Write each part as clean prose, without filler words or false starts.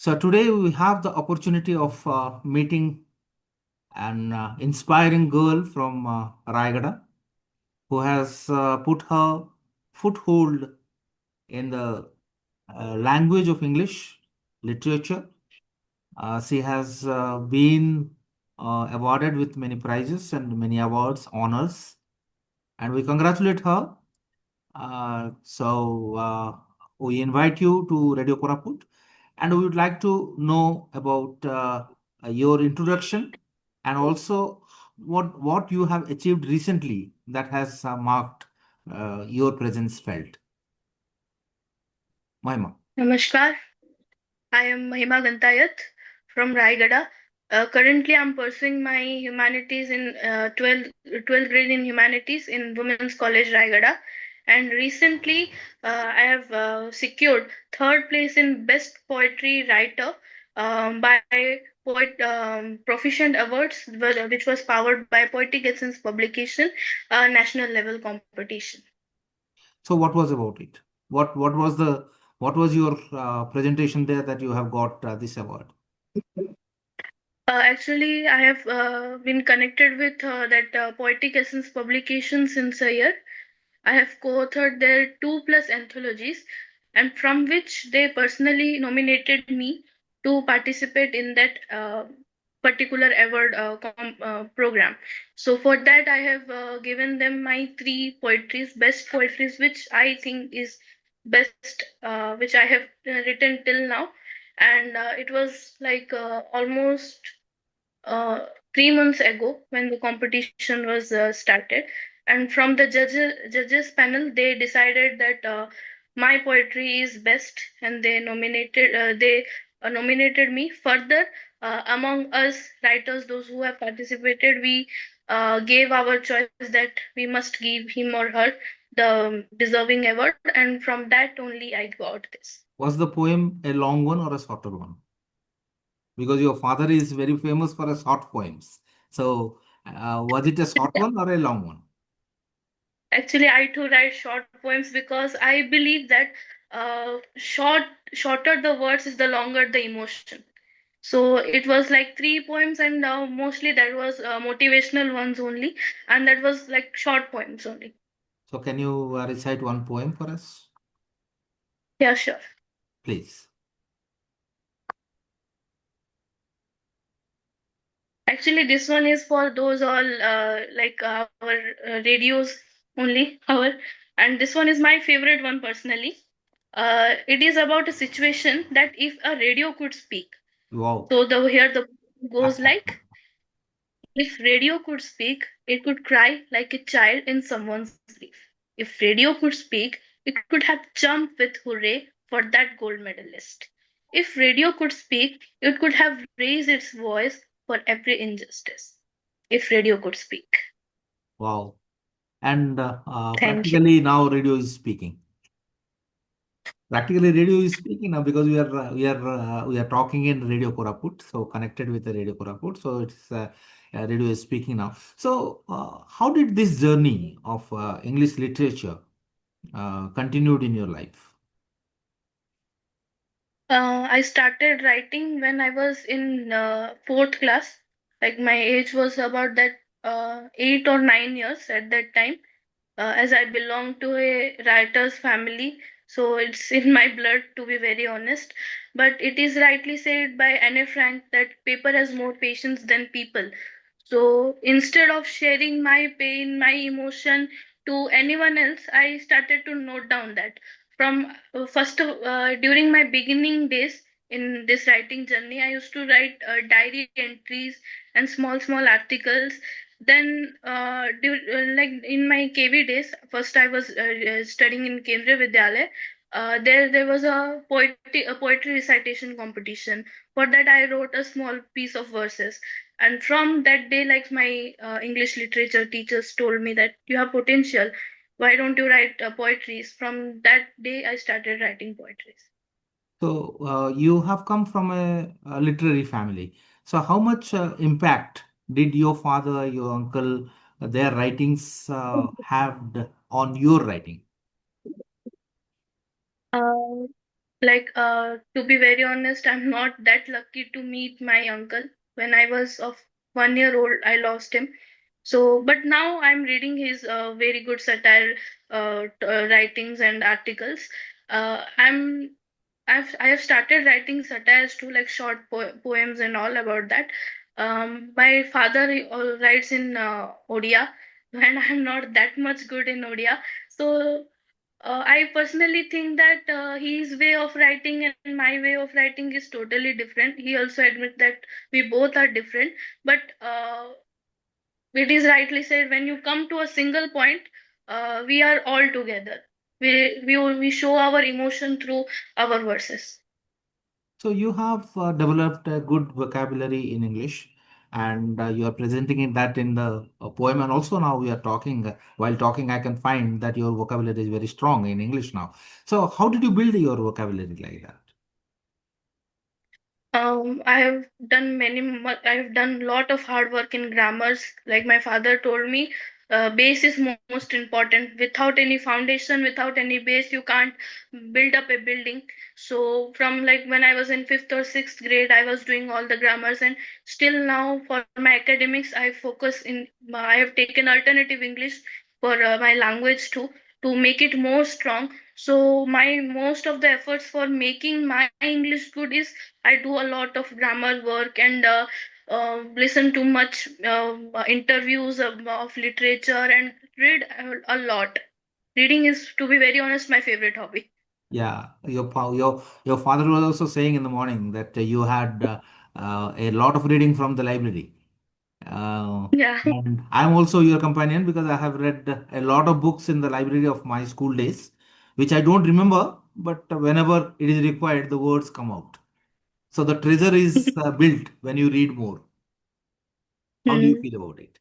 So today we have the opportunity of meeting an inspiring girl from Rayagada who has put her foothold in the language of English literature. She has been awarded with many prizes and many awards, honors, and we congratulate her. So we invite you to Radio Koraput, and we would like to know about your introduction and also what you have achieved recently that has marked your presence felt. Mahima. Namaskar, I am Mahima Gantayat from Rayagada. Currently, I'm pursuing my humanities in 12th grade in humanities in Women's College Rayagada. And recently, I have secured third place in Best Poetry Writer by Poet Proficient Awards, which was powered by Poetic.XII publication, national level competition. So what was about it? What was your presentation there that you have got this award? Actually, I have been connected with that Poetic Essence publication since a year. I have co-authored their two plus anthologies, and from which they personally nominated me to participate in that particular award program. So for that, I have given them my three poetries, best poetries, which I think is best, which I have written till now, and it was like almost uh, 3 months ago when the competition was started, and from the judges panel they decided that my poetry is best, and they nominated me further. Among us writers, those who have participated, we gave our choice that we must give him or her the deserving award, and from that only I got this. Was the poem a long one or a shorter one? Because your father is very famous for his short poems. So, was it a short one or a long one? Actually, I too write short poems because I believe that shorter the words is the longer the emotion. So it was like three poems, and mostly that was motivational ones only, and that was like short poems only. So, can you recite one poem for us, Yeah, sure. please? Actually, this one is for those all like our radios only, our, and this one is my favorite one personally. It is about a situation that if a radio could speak. Wow. So the here the goes like, if radio could speak, it could cry like a child in someone's grief. If radio could speak, it could have jumped with hooray for that gold medalist. If radio could speak, it could have raised its voice for every injustice. If radio could speak. Wow. And Thank you. practically now radio is speaking. Practically radio is speaking now because we are talking in Radio Koraput, so connected with the Radio Koraput. So it's radio is speaking now. So how did this journey of English literature continued in your life? I started writing when I was in fourth class. Like my age was about that 8 or 9 years at that time, as I belong to a writer's family. So it's in my blood, to be very honest. But it is rightly said by Anne Frank that paper has more patience than people. So instead of sharing my pain, my emotion to anyone else, I started to note down that. From during my beginning days in this writing journey, I used to write diary entries and small articles. Then like in my KV days, first I was studying in Kendriya Vidyalaya. There was a poetry recitation competition. For that I wrote a small piece of verses, and from that day, like my English literature teachers told me that you have potential, why don't you write poetries? From that day I started writing poetries. So you have come from a literary family. So how much impact did your father, your uncle, their writings have on your writing? Uh, To be very honest, I'm not that lucky to meet my uncle. When I was of 1 year old, I lost him. So, but now I'm reading his very good satire writings and articles. I'm I have started writing satires too, like short poems and all about that. My father writes in Odia, and I'm not that much good in Odia. So I personally think that his way of writing and my way of writing is totally different. He also admits that we both are different, but it is rightly said, when you come to a single point, we are all together. We show our emotion through our verses. So you have developed a good vocabulary in English, and you are presenting it that in the poem. And also now we are talking. While talking, I can find that your vocabulary is very strong in English now. So how did you build your vocabulary like that? I have done I have done lot of hard work in grammars. Like my father told me, base is most important. Without any foundation, without any base, you can't build up a building. So from like when I was in fifth or sixth grade, I was doing all the grammars, and still now for my academics, I focus in. I have taken alternative English for my language too, to make it more strong. So my most of the efforts for making my English good is I do a lot of grammar work and listen to much interviews of literature and read a lot. Reading is, to be very honest, my favorite hobby. Yeah, your father was also saying in the morning that you had a lot of reading from the library. Yeah. And I'm also your companion because I have read a lot of books in the library of my school days, which I don't remember, but whenever it is required, the words come out. So the treasure is built when you read more. How do you Hmm. feel about it?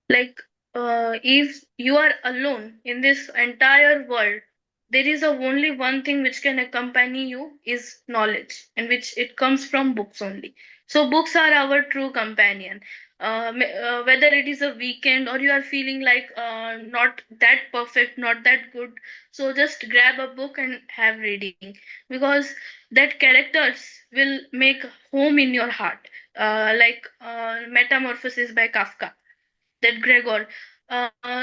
Like, if you are alone in this entire world, there is a only one thing which can accompany you is knowledge, and which it comes from books only. So books are our true companion. Whether it is a weekend or you are feeling like not that perfect, not that good, so just grab a book and have reading, because that characters will make home in your heart. Metamorphosis by Kafka, that Gregor,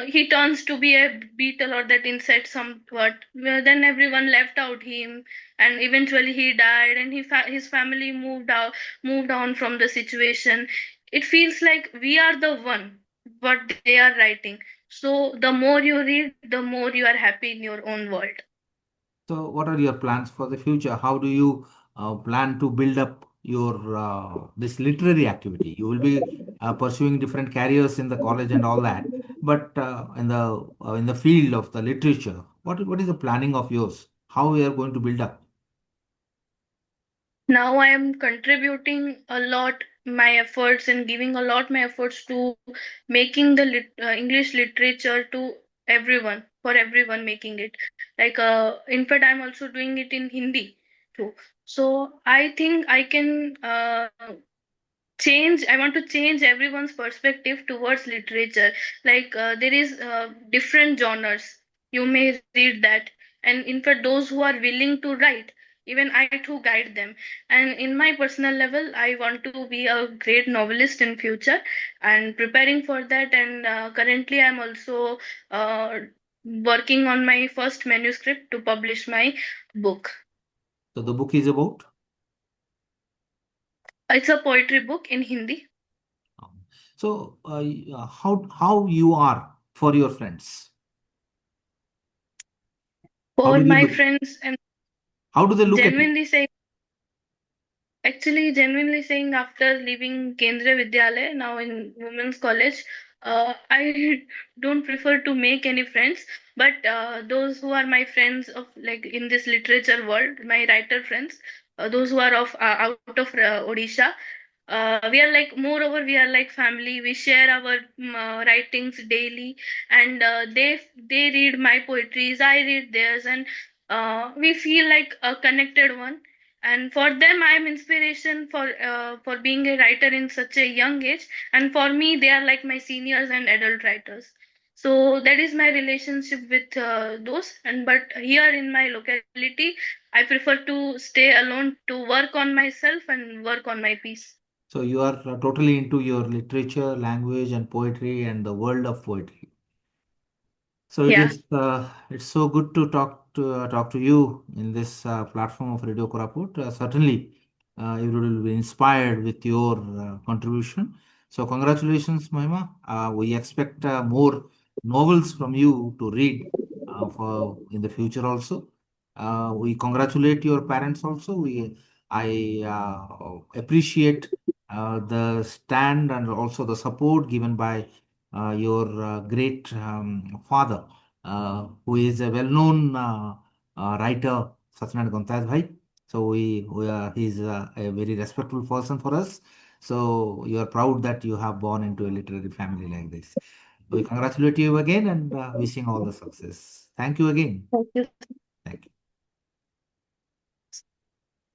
he turns to be a beetle or that insect somewhat. Well, then everyone left out him, and eventually he died, and his family moved on from the situation. It feels like we are the one what they are writing. So the more you read, the more you are happy in your own world. So, what are your plans for the future? How do you plan to build up your this literary activity? You will be pursuing different careers in the college and all that, but in the field of the literature, what is the planning of yours? How we are going to build up? Now I am contributing a lot my efforts and giving a lot my efforts to making the English literature to everyone, for everyone, making it like in fact I'm also doing it in Hindi too. So I think I can I want to change everyone's perspective towards literature. There is different genres, you may read that, and in fact those who are willing to write, even I too guide them. And in my personal level, I want to be a great novelist in future, and preparing for that. And currently I'm also uh, working on my first manuscript to publish my book. So, the book is about. It's a poetry book in Hindi So, how you are for your friends? How for do they my look? friends, and How do they look at you? genuinely say Actually, genuinely saying, after leaving Kendriya Vidyalaya, now in women's college, I don't prefer to make any friends, but those who are my friends of like in this literature world, my writer friends, those who are out of Odisha, we are like, moreover we are like family. We share our writings daily, and they read my poetries, I read theirs, and we feel like a connected one. And for them I am inspiration for being a writer in such a young age, and for me they are like my seniors and adult writers. So that is my relationship with those. And but here in my locality, I prefer to stay alone to work on myself and work on my peace. So you are totally into your literature, language, and poetry and the world of poetry. So it Yeah. is it's so good to talk to you in this platform of Radio Koraput. Certainly, you will be inspired with your contribution. So congratulations, Mahima. We expect more novels from you to read for in the future also. We congratulate your parents also. I appreciate the stand and also the support given by your great father, who is a well-known writer, Satyanarayana Gantayat Bhai. So he's a very respectful person for us. So you are proud that you have born into a literary family like this. We congratulate you again and wishing all the success. Thank you again. Thank you.